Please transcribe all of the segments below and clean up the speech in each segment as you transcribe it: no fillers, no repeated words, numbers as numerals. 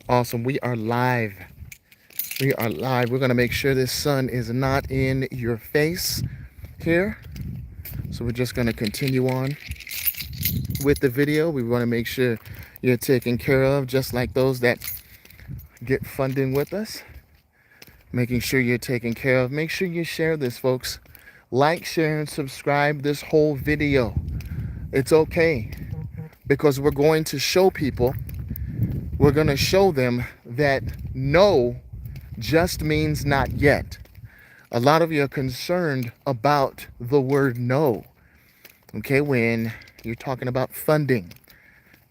Awesome. We are live. We are live. We're going to make sure this sun is not in your face here. So we're just going to continue on with the video. We want to make sure you're taken care of, just like those that get funding with us. Making sure you're taken care of. Make sure you share this, folks. Like, share, and subscribe this whole video. It's okay, because we're going to show people, we're going to show them that no just means not yet. A lot of you are concerned about the word no, okay, when you're talking about funding,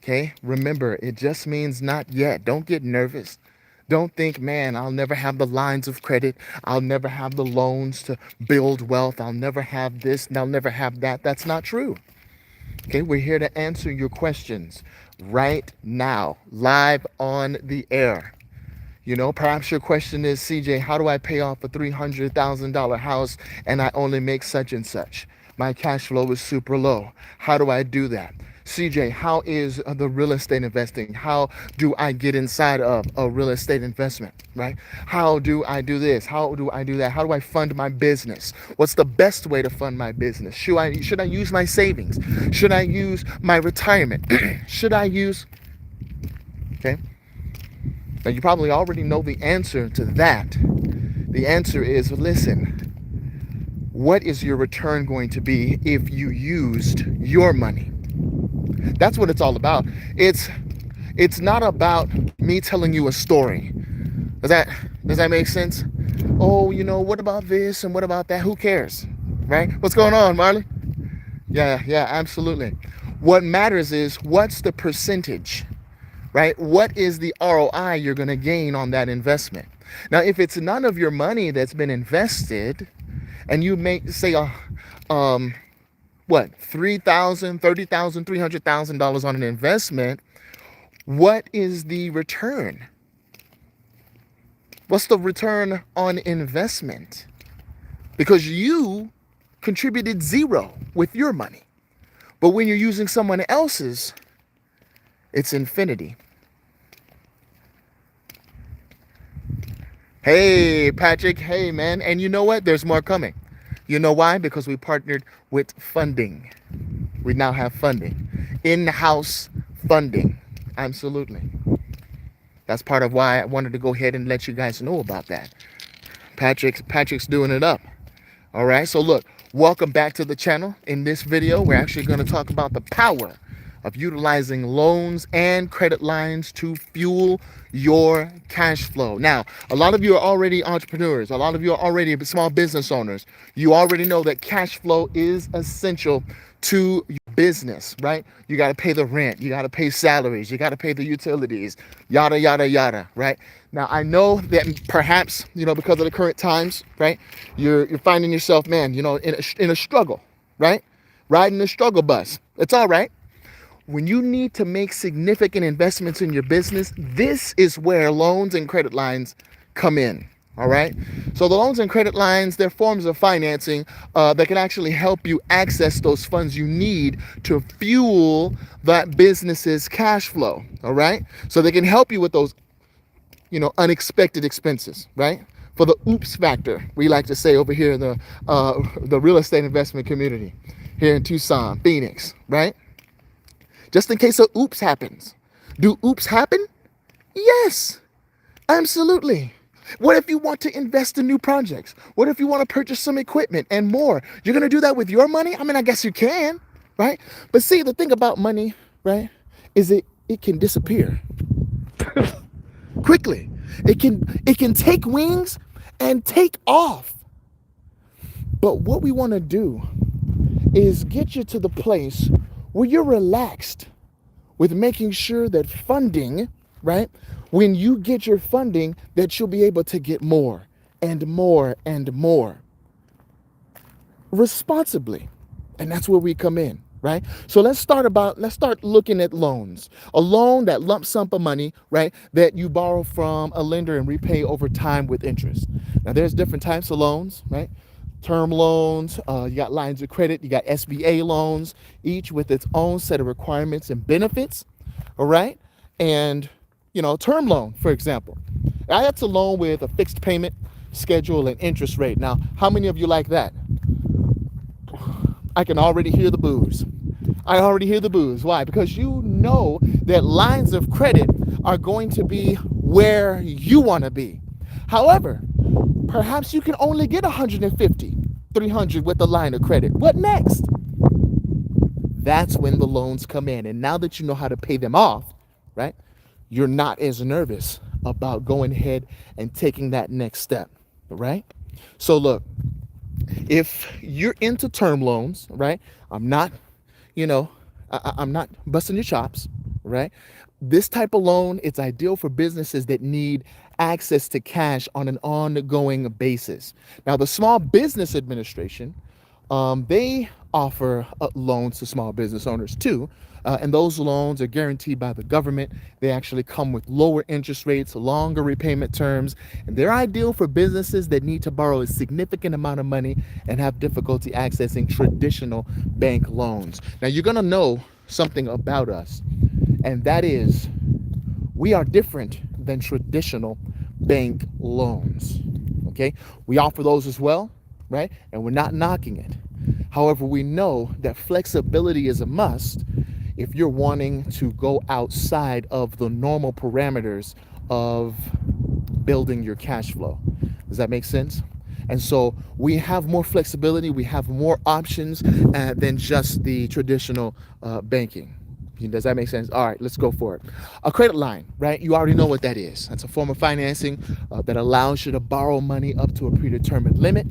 okay? Remember, it just means not yet. Don't get nervous. Don't think, man, I'll never have the lines of credit. I'll never have the loans to build wealth. I'll never have this and I'll never have that. That's not true. Okay, we're here to answer your questions right now, live on the air. You know, perhaps your question is, CJ, how do I pay off a $300,000 house and I only make such and such? My cash flow is super low. How do I do that? CJ, how is the real estate investing? How do I get inside of a real estate investment, right? How do I do this? How do I do that? How do I fund my business? What's the best way to fund my business? Should I use my savings? Should I use my retirement? Should I use, okay? Now, you probably already know the answer to that. The answer is, listen, what is your return going to be if you used your money? That's what it's all about. It's not about me telling you a story. Does that make sense? Oh, you know, what about this and what about that? Who cares? Right? What's going on, Marley? Yeah, absolutely. What matters is, what's the percentage? Right? What is the ROI you're going to gain on that investment? Now, if it's none of your money that's been invested, and you make, say, what, $3,000, $30,000, $300,000 on an investment, what is the return? What's the return on investment? Because you contributed zero with your money. But when you're using someone else's, it's infinity. Hey, Patrick. Hey, man. And you know what? There's more coming. You know why? Because we partnered with funding. We now have funding. In-house funding. Absolutely. That's part of why I wanted to go ahead and let you guys know about that. Patrick's doing it up. All right. So look, welcome back to the channel. In this video, we're actually going to talk about the power of utilizing loans and credit lines to fuel your cash flow. Now, a lot of you are already entrepreneurs. A lot of you are already small business owners. You already know that cash flow is essential to your business, right? You got to pay the rent. You got to pay salaries. You got to pay the utilities, yada, yada, yada, right? Now, I know that perhaps, you know, because of the current times, right, you're finding yourself, man, you know, in a struggle, right? Riding the struggle bus. It's all right. When you need to make significant investments in your business, this is where loans and credit lines come in. All right. So the loans and credit lines, they're forms of financing that can actually help you access those funds you need to fuel that business's cash flow. All right. So they can help you with those, you know, unexpected expenses, right? For the oops factor, we like to say over here in the real estate investment community here in Tucson, Phoenix, right? Just in case a oops happens. Do oops happen? Yes, absolutely. What if you want to invest in new projects? What if you want to purchase some equipment and more? You're going to do that with your money? I mean, I guess you can, right? But see, the thing about money, right, is it can disappear quickly. It can take wings and take off. But what we want to do is get you to the place where you're relaxed with making sure that funding, right, when you get your funding, that you'll be able to get more and more and more responsibly. And that's where we come in, right? So let's start looking at loans. A loan, that lump sum of money, right, that you borrow from a lender and repay over time with interest. Now, there's different types of loans, right? Term loans, you got lines of credit, you got SBA loans, each with its own set of requirements and benefits, all right? And term loan, for example. That's a loan with a fixed payment schedule and interest rate. Now, how many of you like that? I can already hear the boos. I already hear the boos. Why? Because you know that lines of credit are going to be where you want to be. However, perhaps you can only get 150, 300 with a line of credit. What next? That's when the loans come in. And now that you know how to pay them off, right, you're not as nervous about going ahead and taking that next step, right? So look, if you're into term loans, right, I'm not, I'm not busting your chops, right? This type of loan, it's ideal for businesses that need access to cash on an ongoing basis. Now, the Small Business Administration, they offer loans to small business owners too. And those loans are guaranteed by the government. They actually come with lower interest rates, longer repayment terms, and they're ideal for businesses that need to borrow a significant amount of money and have difficulty accessing traditional bank loans. Now, you're going to know something about us, and that is we are different than traditional bank loans. Okay? We offer those as well, right? And we're not knocking it. However, we know that flexibility is a must if you're wanting to go outside of the normal parameters of building your cash flow. Does that make sense? And so we have more flexibility, we have more options than just the traditional banking. Does that make sense? All right, let's go for it. A credit line, right? You already know what that is. That's a form of financing that allows you to borrow money up to a predetermined limit.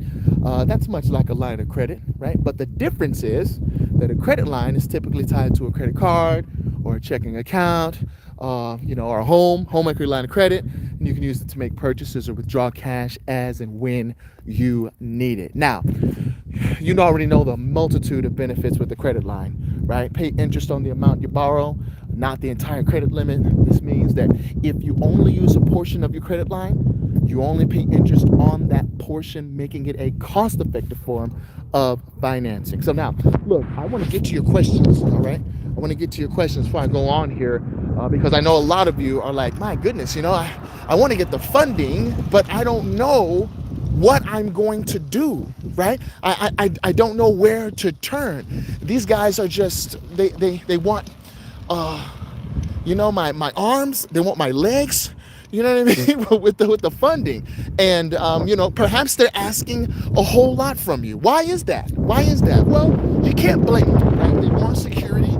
That's much like a line of credit, right? But the difference is that a credit line is typically tied to a credit card or a checking account, or a home equity line of credit, and you can use it to make purchases or withdraw cash as and when you need it. Now, you already know the multitude of benefits with the credit line, right? Pay interest on the amount you borrow, not the entire credit limit. This means that if you only use a portion of your credit line, you only pay interest on that portion, making it a cost-effective form of financing. So now, look, I want to get to your questions, all right? I want to get to your questions before I go on here, because I know a lot of you are like, my goodness, I want to get the funding, but I don't know what I'm going to do, right? I don't know where to turn. These guys are just, they want, my arms, they want my legs, you know what I mean, with the funding. And, perhaps they're asking a whole lot from you. Why is that? Well, you can't blame them, right? They want security,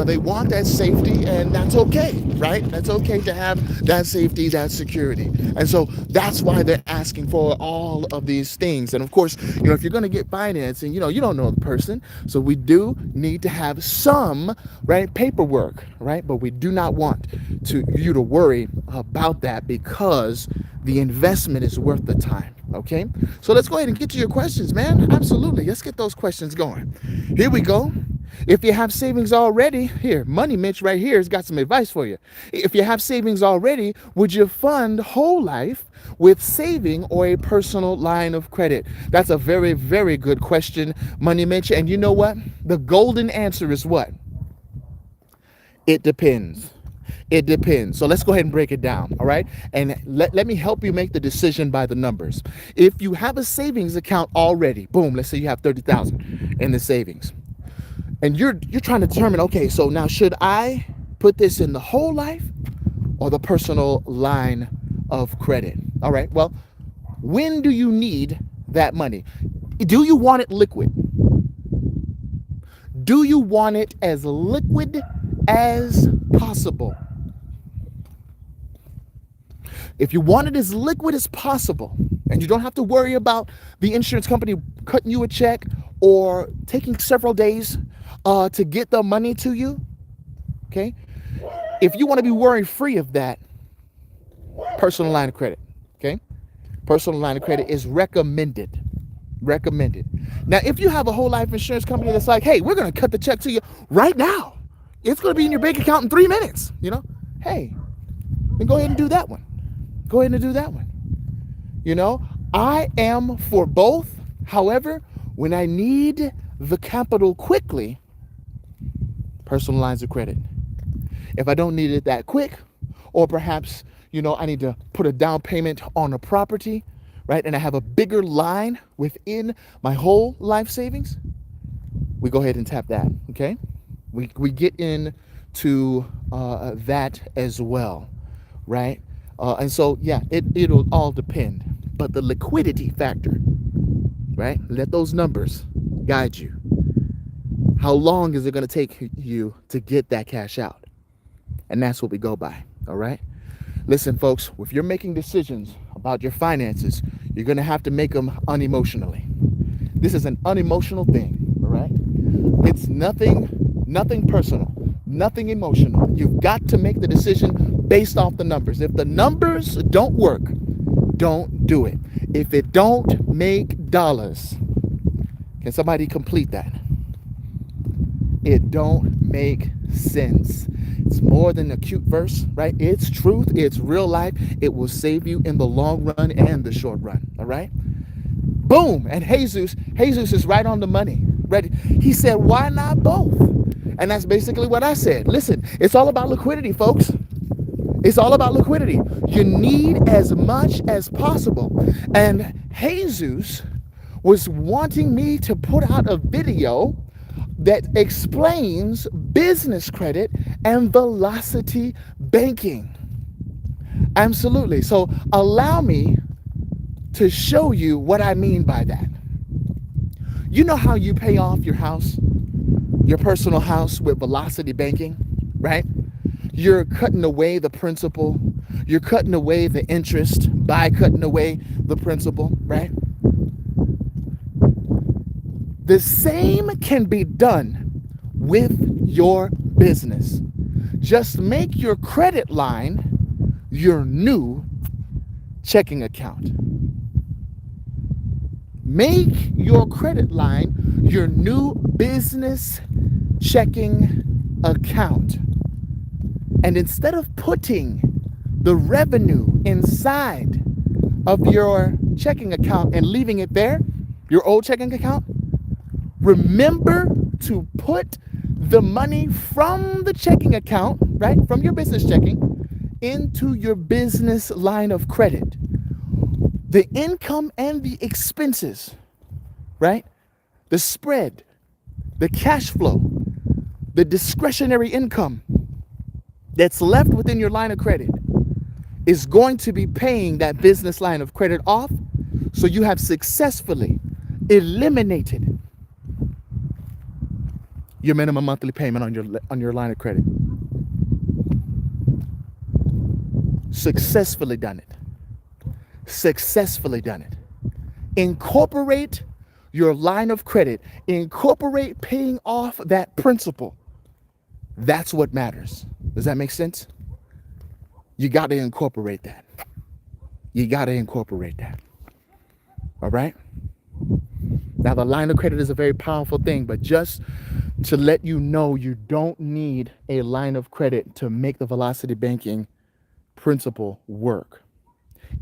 they want that safety, and that's okay, right? That's okay to have that safety, that security. And so that's why they're asking for all of these things. And of course, if you're going to get financing, you don't know the person. So we do need to have some, right, paperwork, right? But we do not want you to worry about that, because the investment is worth the time. Okay, so let's go ahead and get to your questions, man. Absolutely, let's get those questions going. Here we go. If you have savings already, here, Money Mitch right here has got some advice for you. If you have savings already, would you fund whole life with saving or a personal line of credit? That's a very, very good question, Money Mitch. And you know what? The golden answer is what? It depends. It depends. So let's go ahead and break it down, all right? And let me help you make the decision by the numbers. If you have a savings account already, boom, let's say you have 30,000 in the savings, and you're trying to determine, okay, so now should I put this in the whole life or the personal line of credit? All right, well, when do you need that money? Do you want it liquid? Do you want it as liquid as possible? If you want it as liquid as possible, and you don't have to worry about the insurance company cutting you a check or taking several days to get the money to you, okay? If you want to be worry-free of that, personal line of credit, okay? Personal line of credit is recommended. Now, if you have a whole life insurance company that's like, hey, we're going to cut the check to you right now, it's going to be in your bank account in 3 minutes, hey, then go ahead and do that one. I am for both. However, when I need the capital quickly, personal lines of credit. If I don't need it that quick, or perhaps, I need to put a down payment on a property, right? And I have a bigger line within my whole life savings, we go ahead and tap that, okay? We get into that as well, right? And so, yeah, it'll all depend. But the liquidity factor, right? Let those numbers guide you. How long is it going to take you to get that cash out? And that's what we go by, all right? Listen, folks, if you're making decisions about your finances, you're going to have to make them unemotionally. This is an unemotional thing, all right? It's nothing personal, nothing emotional. You've got to make the decision based off the numbers. If the numbers don't work, don't do it. If it don't make dollars, can somebody complete that? It don't make sense. It's more than a cute verse, right? It's truth. It's real life. It will save you in the long run and the short run, all right? Boom. And Jesus is right on the money. Ready? He said, why not both? And that's basically what I said. Listen, it's all about liquidity, folks. It's all about liquidity. You need as much as possible. And Jesus was wanting me to put out a video that explains business credit and velocity banking. Absolutely. So allow me to show you what I mean by that. You know how you pay off your house, your personal house, with velocity banking, right? You're cutting away the principal. You're cutting away the interest by cutting away the principal, right? The same can be done with your business. Just make your credit line your new checking account. Make your credit line your new business checking account. And instead of putting the revenue inside of your checking account and leaving it there, your old checking account, remember to put the money from the checking account, right, from your business checking, into your business line of credit. The income and the expenses, right? The spread, the cash flow, the discretionary income that's left within your line of credit is going to be paying that business line of credit off, so you have successfully eliminated your minimum monthly payment on your line of credit. Successfully done it. Successfully done it. Incorporate your line of credit. Incorporate paying off that principal. That's what matters. Does that make sense? You got to incorporate that. You got to incorporate that. All right? Now, the line of credit is a very powerful thing, but just to let you know, you don't need a line of credit to make the velocity banking principle work.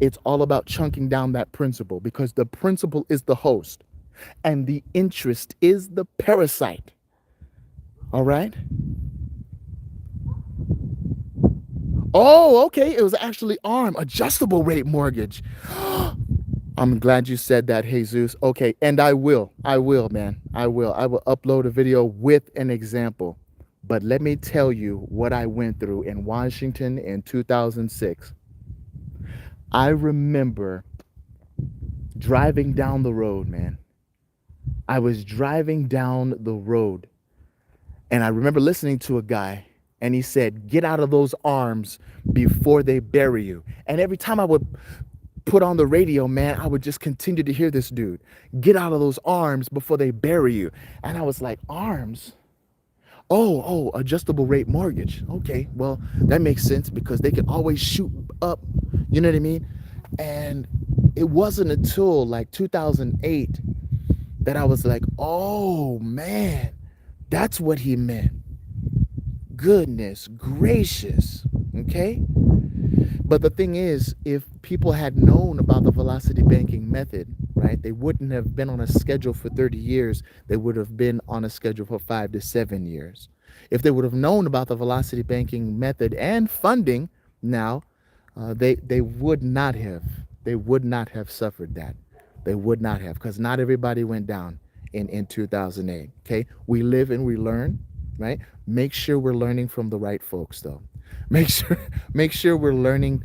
It's all about chunking down that principal, because the principal is the host and the interest is the parasite. All right? Oh, okay. It was actually ARM, adjustable rate mortgage. I'm glad you said that, Jesus. Okay, and I will, man. I will upload a video with an example. But let me tell you what I went through in Washington in 2006. I remember driving down the road, man. I was driving down the road, and I remember listening to a guy, and he said, get out of those arms before they bury you. And every time I would put on the radio, man, I would just continue to hear this dude, get out of those arms before they bury you. And I was like, arms? Oh, adjustable rate mortgage. Okay, well, that makes sense, because they can always shoot up, you know what I mean? And it wasn't until like 2008 that I was like, oh man, that's what he meant. Goodness gracious, okay? But the thing is, if people had known about the velocity banking method, right, they wouldn't have been on a schedule for 30 years. They would have been on a schedule for 5 to 7 years. If they would have known about the velocity banking method and funding, Now, they would not have, suffered that. They would not have, because not everybody went down in 2008. Okay, we live and we learn, right? Make sure we're learning from the right folks, though. Make sure make sure we're learning.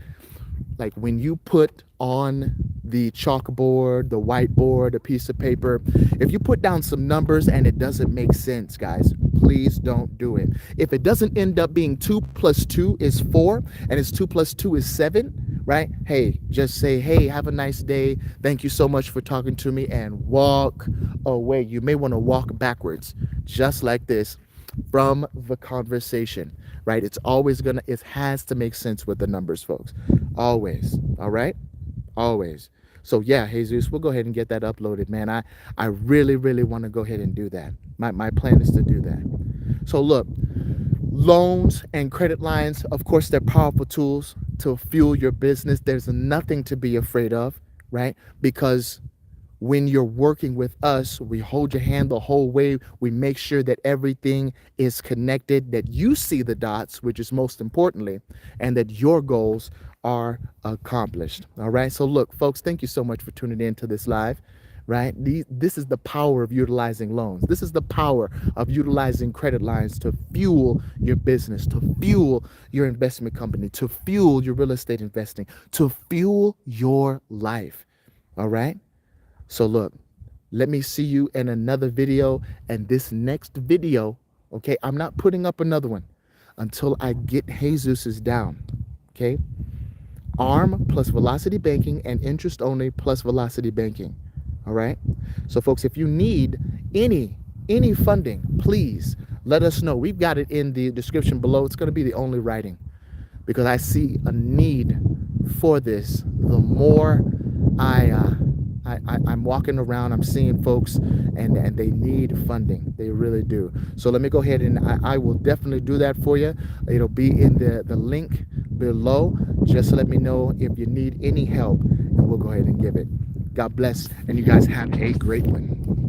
Like when you put on the chalkboard, the whiteboard, a piece of paper, if you put down some numbers and it doesn't make sense, guys, please don't do it. If it doesn't end up being 2 plus 2 is 4 and it's 2 plus 2 is 7, right? Hey, just say, hey, have a nice day. Thank you so much for talking to me, and walk away. You may want to walk backwards, just like this, from the conversation, right? It has to make sense with the numbers, folks. Always. All right? Always. So yeah, Jesus, we'll go ahead and get that uploaded, man. I really, really want to go ahead and do that. My plan is to do that. So look, loans and credit lines, of course, they're powerful tools to fuel your business. There's nothing to be afraid of, right? Because when you're working with us, we hold your hand the whole way. We make sure that everything is connected, that you see the dots, which is most importantly, and that your goals are accomplished. All right. So look, folks, thank you so much for tuning in to this live. Right? This is the power of utilizing loans. This is the power of utilizing credit lines to fuel your business, to fuel your investment company, to fuel your real estate investing, to fuel your life. All right? So look, let me see you in another video. And this next video, okay, I'm not putting up another one until I get Jesus's down. Okay? ARM plus velocity banking and interest only plus velocity banking. All right. So folks, if you need any funding, please let us know. We've got it in the description below. It's going to be the only writing, because I see a need for this. The more I'm walking around, I'm seeing folks, and they need funding. They really do. So let me go ahead and I will definitely do that for you. It'll be in the link below. Just let me know if you need any help, and we'll go ahead and give it. God bless, and you guys have a great one.